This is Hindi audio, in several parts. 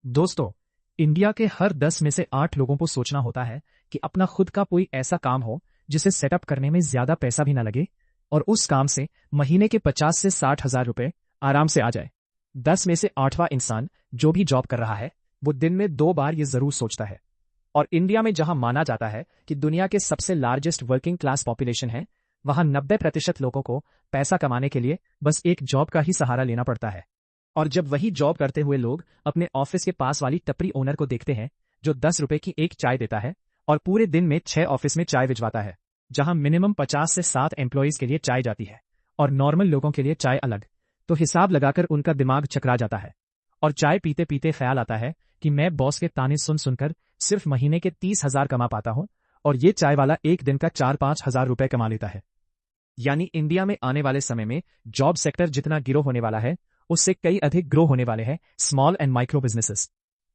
दोस्तों, इंडिया के हर 10 में से 8 लोगों को सोचना होता है कि अपना खुद का कोई ऐसा काम हो जिसे सेटअप करने में ज्यादा पैसा भी ना लगे और उस काम से महीने के 50 से 60 हजार रुपए आराम से आ जाए। 10 में से 8वां इंसान जो भी जॉब कर रहा है वो दिन में 2 बार ये जरूर सोचता है। और इंडिया में जहां माना जाता है कि दुनिया के सबसे लार्जेस्ट वर्किंग क्लास पॉपुलेशन है, वहां 90% लोगों को पैसा कमाने के लिए बस एक जॉब का ही सहारा लेना पड़ता है। और जब वही जॉब करते हुए लोग अपने ऑफिस के पास वाली टपरी ओनर को देखते हैं जो 10 रुपए की एक चाय देता है और पूरे दिन में 6 ऑफिस में चाय भिजवाता है, जहां मिनिमम 50 से 7 एम्प्लॉइज के लिए चाय जाती है और नॉर्मल लोगों के लिए चाय अलग, तो हिसाब लगाकर उनका दिमाग चकरा जाता है और चाय पीते पीते ख्याल आता है कि मैं बॉस के ताने सुन सुनकर सिर्फ महीने के 30,000 कमा पाता हूं और ये चाय वाला एक दिन का 4-5 हजार रुपए कमा लेता है। यानी इंडिया में आने वाले समय में जॉब सेक्टर जितना गिरो होने वाला है, उससे कई अधिक ग्रो होने वाले हैं स्मॉल एंड माइक्रो बिजनेसेस।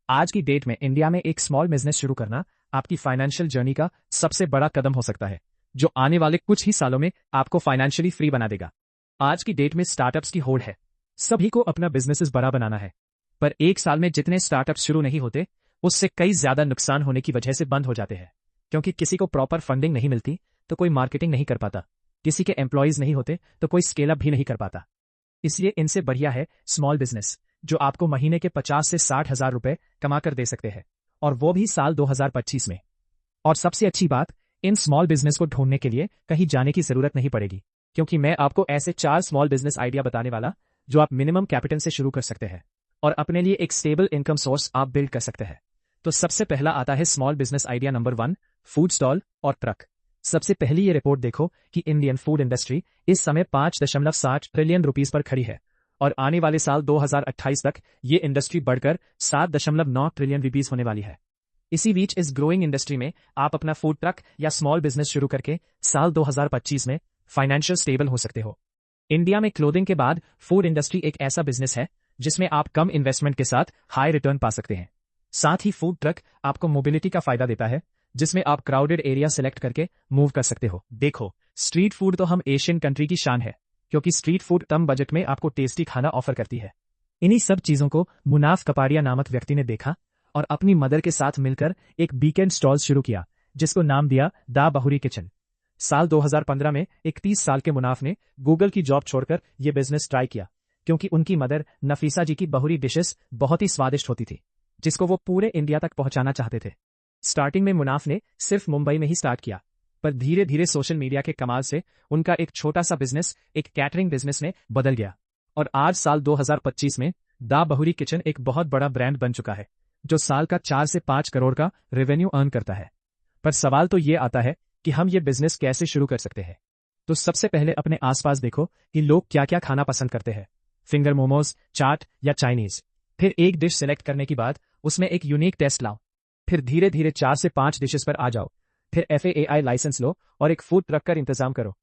आज की डेट में इंडिया में एक स्मॉल बिजनेस शुरू करना आपकी फाइनेंशियल जर्नी का सबसे बड़ा कदम हो सकता है, जो आने वाले कुछ ही सालों में आपको फाइनेंशियली फ्री बना देगा। आज की डेट में स्टार्टअप्स की होड़ है, सभी को अपना बिजनेस बड़ा बनाना है, पर एक साल में जितने स्टार्टअप्स शुरू नहीं होते उससे कई ज्यादा नुकसान होने की वजह से बंद हो जाते हैं, क्योंकि किसी को प्रॉपर फंडिंग नहीं मिलती तो कोई मार्केटिंग नहीं कर पाता, किसी के एम्प्लॉयज नहीं होते तो कोई स्केल अप भी नहीं कर पाता। इसलिए इनसे बढ़िया है स्मॉल बिजनेस, जो आपको महीने के 50 से 60 हजार रुपए कमा कर दे सकते हैं, और वो भी साल 2025 में। और सबसे अच्छी बात, इन स्मॉल बिजनेस को ढूंढने के लिए कहीं जाने की जरूरत नहीं पड़ेगी, क्योंकि मैं आपको ऐसे 4 स्मॉल बिजनेस आइडिया बताने वाला जो आप मिनिमम कैपिटल से शुरू कर सकते हैं और अपने लिए एक स्टेबल इनकम सोर्स आप बिल्ड कर सकते हैं। तो सबसे पहला आता है small business idea number 1, food stall और ट्रक। सबसे पहली ये रिपोर्ट देखो कि इंडियन फूड इंडस्ट्री इस समय 5.60 ट्रिलियन रुपीस पर खड़ी है और आने वाले साल 2028 तक ये इंडस्ट्री बढ़कर 7.9 ट्रिलियन रुपीस होने वाली है। इसी बीच इस ग्रोइंग इंडस्ट्री में आप अपना फूड ट्रक या स्मॉल बिजनेस शुरू करके साल 2025 में फाइनेंशियल स्टेबल हो सकते हो। इंडिया में क्लोथिंग के बाद फूड इंडस्ट्री एक ऐसा बिजनेस है जिसमें आप कम इन्वेस्टमेंट के साथ हाई रिटर्न पा सकते हैं। साथ ही फूड ट्रक आपको मोबिलिटी का फायदा देता है, जिसमें आप क्राउडेड एरिया सेलेक्ट करके मूव कर सकते हो। देखो, स्ट्रीट फूड तो हम एशियन कंट्री की शान है, क्योंकि स्ट्रीट फूड कम बजट में आपको टेस्टी खाना ऑफर करती है। इन्हीं सब चीजों को मुनाफ कपाड़िया नामक व्यक्ति ने देखा और अपनी मदर के साथ मिलकर एक वीकेंड स्टॉल शुरू किया, जिसको नाम दिया दा बहुरी किचन। साल 2015 में 31 साल के मुनाफ ने गूगल की जॉब छोड़कर यह बिजनेस ट्राई किया, क्योंकि उनकी मदर नफीसा जी की बहुरी डिशेस बहुत ही स्वादिष्ट होती थी, जिसको वो पूरे इंडिया तक पहुंचाना चाहते थे। स्टार्टिंग में मुनाफ ने सिर्फ मुंबई में ही स्टार्ट किया, पर धीरे धीरे सोशल मीडिया के कमाल से उनका एक छोटा सा बिजनेस एक कैटरिंग बिजनेस में बदल गया और आज साल 2025 में दा बहुरी किचन एक बहुत बड़ा ब्रांड बन चुका है, जो साल का 4 से 5 करोड़ का रेवेन्यू अर्न करता है। पर सवाल तो ये आता है कि हम ये बिजनेस कैसे शुरू कर सकते हैं। तो सबसे पहले अपने आसपास देखो कि लोग क्या क्या खाना पसंद करते हैं, फिंगर मोमोज, चाट या चाइनीज। फिर एक डिश सेलेक्ट करने के बाद उसमें एक यूनिक टेस्ट लाओ, फिर धीरे धीरे 4 से 5 डिशेस पर आ जाओ, फिर FAI लाइसेंस लो और एक फूड ट्रक का इंतजाम करो।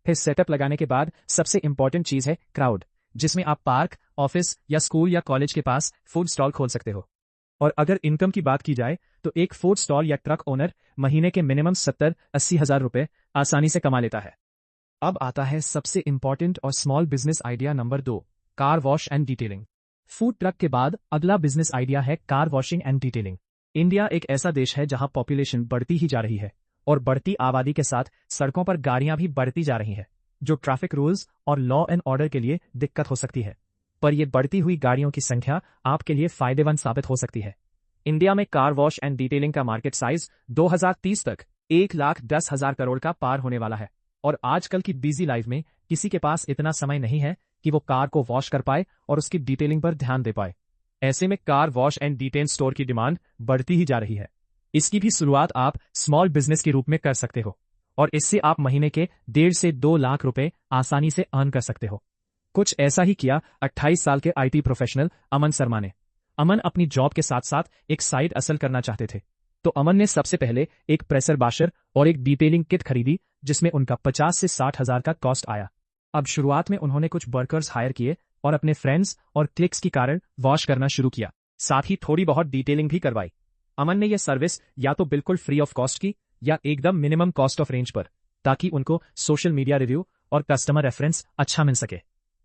फिर सेटअप लगाने के बाद सबसे इंपॉर्टेंट चीज है क्राउड, जिसमें आप पार्क, ऑफिस या स्कूल या कॉलेज के पास फूड स्टॉल खोल सकते हो। और अगर इनकम की बात की जाए तो एक फूड स्टॉल या ट्रक ओनर महीने के मिनिमम 70-80 हजार रुपए आसानी से कमा लेता है। अब आता है सबसे इंपॉर्टेंट और small business idea number 2, car wash and detailing. Food truck के बाद अगला बिजनेस आइडिया है car washing and detailing. India एक ऐसा देश है जहां पॉपुलेशन बढ़ती ही जा रही है और बढ़ती आबादी के साथ सड़कों पर गाड़ियां भी बढ़ती जा रही हैं, जो ट्रैफिक रूल्स और लॉ एंड ऑर्डर के लिए दिक्कत हो सकती है। पर यह बढ़ती हुई गाड़ियों की संख्या आपके लिए फायदेमंद साबित हो सकती है। इंडिया में कार वॉश एंड डिटेलिंग का मार्केट साइज 2030 तक 1,10,000 करोड़ का पार होने वाला है और आजकल की बिजी लाइफ में किसी के पास इतना समय नहीं है कि वो कार को वॉश कर पाए और उसकी डिटेलिंग पर ध्यान दे पाए। ऐसे में car wash and detail store की डिमांड बढ़ती ही जा रही है। इसकी भी शुरुआत आप स्मॉल बिजनेस के रूप में कर सकते हो और इससे आप महीने के 1.5 से 2 लाख रुपए आसानी से अर्न कर सकते हो। कुछ ऐसा ही किया 28 साल के IT प्रोफेशनल अमन शर्मा ने। अमन अपनी जॉब के साथ साथ एक साइड असल करना चाहते थे, तो अमन ने सबसे पहले एक प्रेशर वाशर और एक डिटेलिंग किट खरीदी, जिसमें उनका 50 से 60 हजार का कॉस्ट आया। अब शुरुआत में उन्होंने कुछ वर्कर्स हायर किए और अपने फ्रेंड्स और क्लिक्स के कारण वॉश करना शुरू किया, साथ ही थोड़ी बहुत डिटेलिंग भी करवाई। अमन ने यह सर्विस या तो बिल्कुल फ्री ऑफ कॉस्ट की या एकदम मिनिमम कॉस्ट ऑफ रेंज पर, ताकि उनको सोशल मीडिया रिव्यू और कस्टमर रेफरेंस अच्छा मिल सके।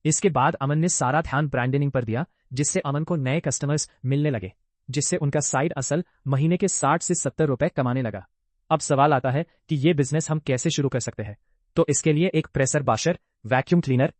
इसके बाद अमन ने सारा ध्यान ब्रांडिंग पर दिया, जिससे अमन को नए कस्टमर्स मिलने लगे जिससे उनका साइड असल महीने के 60 से 70 रुपए कमाने लगा। अब सवाल आता है कि ये बिजनेस हम कैसे शुरू कर सकते हैं। तो इसके लिए एक pressure washer, vacuum cleaner,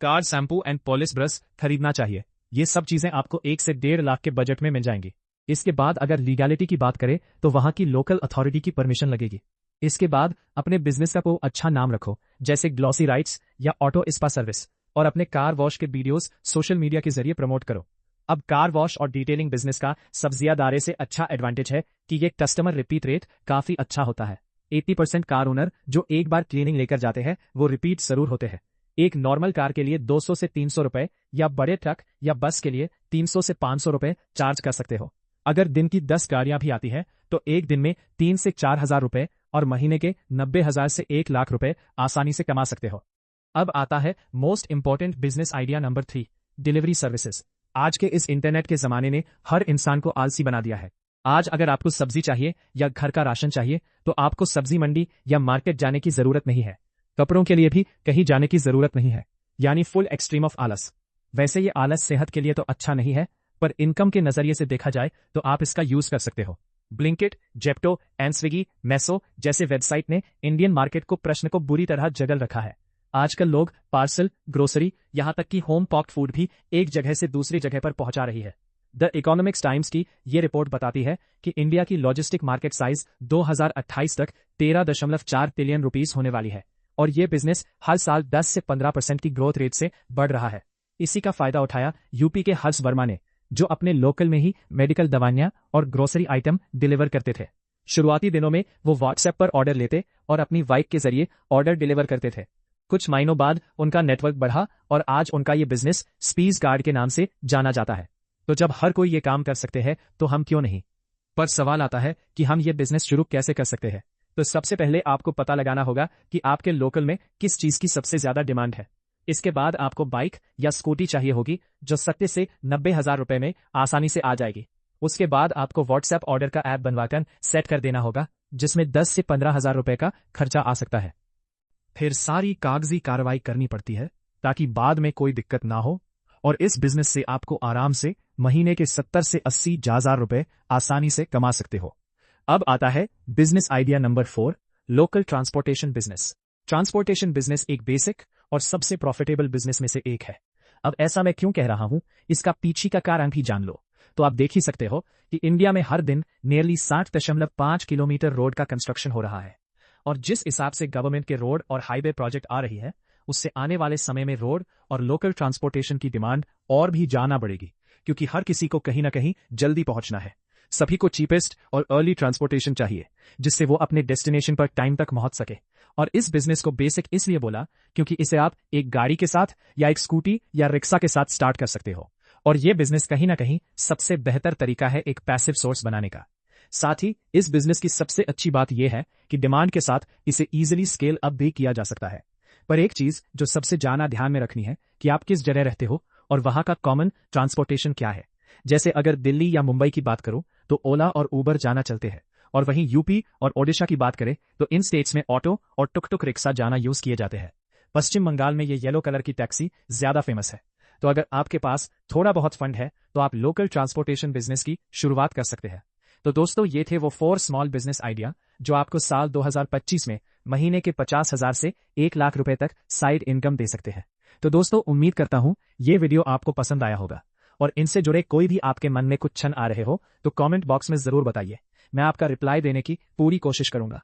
car shampoo and polish brush खरीदना चाहिए। ये सब चीजें आपको 1 से 1.5 लाख के बजट में मिल जाएंगी। इसके बाद अगर लीगैलिटी की बात करें तो वहां की लोकल अथॉरिटी की परमिशन लगेगी। इसके बाद अपने बिजनेस का को अच्छा नाम रखो, जैसे ग्लॉसी राइट्स या ऑटो स्पा सर्विस, और अपने कार वॉश के वीडियोस सोशल मीडिया के जरिए प्रमोट करो। अब कार वॉश और डिटेलिंग बिजनेस का सब्जियादारे से अच्छा एडवांटेज है कि ये कस्टमर रिपीट रेट काफी अच्छा होता है। 80% कार ओनर जो एक बार क्लीनिंग लेकर जाते हैं वो रिपीट जरूर होते हैं। एक नॉर्मल कार के लिए 200 से 300 रुपए या बड़े ट्रक या बस के लिए 300 से 500 रुपए चार्ज कर सकते हो। अगर दिन की 10 गाड़ियां भी आती है तो एक दिन में 3 से 4 हजार रुपए और महीने के 90,000 से 1 लाख रुपए आसानी से कमा सकते हो। अब आता है most important business idea number 3, delivery services. आज के इस इंटरनेट के जमाने ने हर इंसान को आलसी बना दिया है। आज अगर आपको सब्जी चाहिए या घर का राशन चाहिए तो आपको सब्जी मंडी या मार्केट जाने की जरूरत नहीं है। कपड़ों के लिए भी कहीं जाने की जरूरत नहीं है, यानी फुल एक्सट्रीम ऑफ आलस। वैसे ये आलस सेहत के लिए तो अच्छा नहीं है, पर इनकम के नजरिए से देखा जाए तो आप इसका यूज कर सकते हो। ब्लिंकिट, जेप्टो एंड स्विगी, मैसो जैसे वेबसाइट ने इंडियन मार्केट को प्रश्न को बुरी तरह जगल रखा है। आजकल लोग पार्सल, ग्रोसरी, यहां तक कि होम पॉक्ड फूड भी एक जगह से दूसरी जगह पर पहुंचा रही है। द इकोनॉमिक्स टाइम्स की ये रिपोर्ट बताती है कि इंडिया की लॉजिस्टिक मार्केट साइज 2028 तक 13.4 ट्रिलियन रुपीस होने वाली है, और ये बिजनेस हर साल 10 से 15% की ग्रोथ रेट से बढ़ रहा है। इसी का फायदा उठाया यूपी के हर्ष वर्मा ने, जो अपने लोकल में ही मेडिकल दवाइयां और ग्रोसरी आइटम डिलीवर करते थे। शुरुआती दिनों में वो व्हाट्सएप पर ऑर्डर लेते और अपनी वाइफ के जरिए ऑर्डर डिलीवर करते थे। कुछ महीनों बाद उनका नेटवर्क बढ़ा और आज उनका ये बिजनेस स्पीड गार्ड के नाम से जाना जाता है। तो जब हर कोई ये काम कर सकते हैं तो हम क्यों नहीं। पर सवाल आता है कि हम ये बिजनेस शुरू कैसे कर सकते हैं। तो सबसे पहले आपको पता लगाना होगा कि आपके लोकल में किस चीज की सबसे ज्यादा डिमांड है। इसके बाद आपको बाइक या स्कूटी चाहिए होगी जो 70 से 90,000 रुपए में आसानी से आ जाएगी। उसके बाद आपको व्हाट्सएप ऑर्डर का ऐप बनवाकर सेट कर देना होगा, जिसमें 10 से 15,000 रुपए का खर्चा आ सकता है। फिर सारी कागजी कार्रवाई करनी पड़ती है ताकि बाद में कोई दिक्कत ना हो, और इस बिजनेस से आपको आराम से महीने के 70 से 80 हजार रुपए आसानी से कमा सकते हो। अब आता है business idea number 4, local transportation business. Transportation business एक बेसिक और सबसे प्रॉफिटेबल बिजनेस में से एक है। अब ऐसा मैं क्यों कह रहा हूं, इसका पीछे का कारण भी जान लो। तो आप देख ही सकते हो कि इंडिया में हर दिन नियरली 60.5 किलोमीटर रोड का कंस्ट्रक्शन हो रहा है, और जिस हिसाब से गवर्नमेंट के रोड और हाईवे प्रोजेक्ट आ रही है, उससे आने वाले समय में रोड और लोकल ट्रांसपोर्टेशन की डिमांड और भी जाना बढ़ेगी, क्योंकि हर किसी को कहीं ना कहीं जल्दी पहुंचना है। सभी को चीपेस्ट और अर्ली ट्रांसपोर्टेशन चाहिए, जिससे वो अपने डेस्टिनेशन पर टाइम तक पहुंच सके। और इस बिजनेस को बेसिक इसलिए बोला क्योंकि इसे आप एक गाड़ी के साथ या एक स्कूटी या रिक्शा के साथ स्टार्ट कर सकते हो, और ये बिजनेस कहीं ना कहीं सबसे बेहतर तरीका है एक पैसिव सोर्स बनाने का। साथ ही इस बिजनेस की सबसे अच्छी बात यह है कि डिमांड के साथ इसे इजीली स्केल अप भी किया जा सकता है। पर एक चीज जो सबसे ज्यादा ध्यान में रखनी है कि आप किस जगह रहते हो और वहां का कॉमन ट्रांसपोर्टेशन क्या है। जैसे अगर दिल्ली या मुंबई की बात करूं तो ओला और उबर जाना चलते हैं, और वहीं यूपी और ओडिशा की बात करें तो इन स्टेट्स में ऑटो और टुक टुक रिक्शा जाना यूज किए जाते हैं। पश्चिम बंगाल में ये येलो कलर की टैक्सी ज्यादा फेमस है। तो अगर आपके पास थोड़ा बहुत फंड है तो आप लोकल ट्रांसपोर्टेशन बिजनेस की शुरुआत कर सकते हैं। तो दोस्तों, ये थे वो 4 स्मॉल बिजनेस आइडिया जो आपको साल 2025 में महीने के 50,000 से 1 लाख रुपए तक साइड इनकम दे सकते हैं। तो दोस्तों, उम्मीद करता हूं ये वीडियो आपको पसंद आया होगा, और इनसे जुड़े कोई भी आपके मन में कुछ क्षण आ रहे हो तो कमेंट बॉक्स में जरूर बताइए। मैं आपका रिप्लाई देने की पूरी कोशिश करूंगा।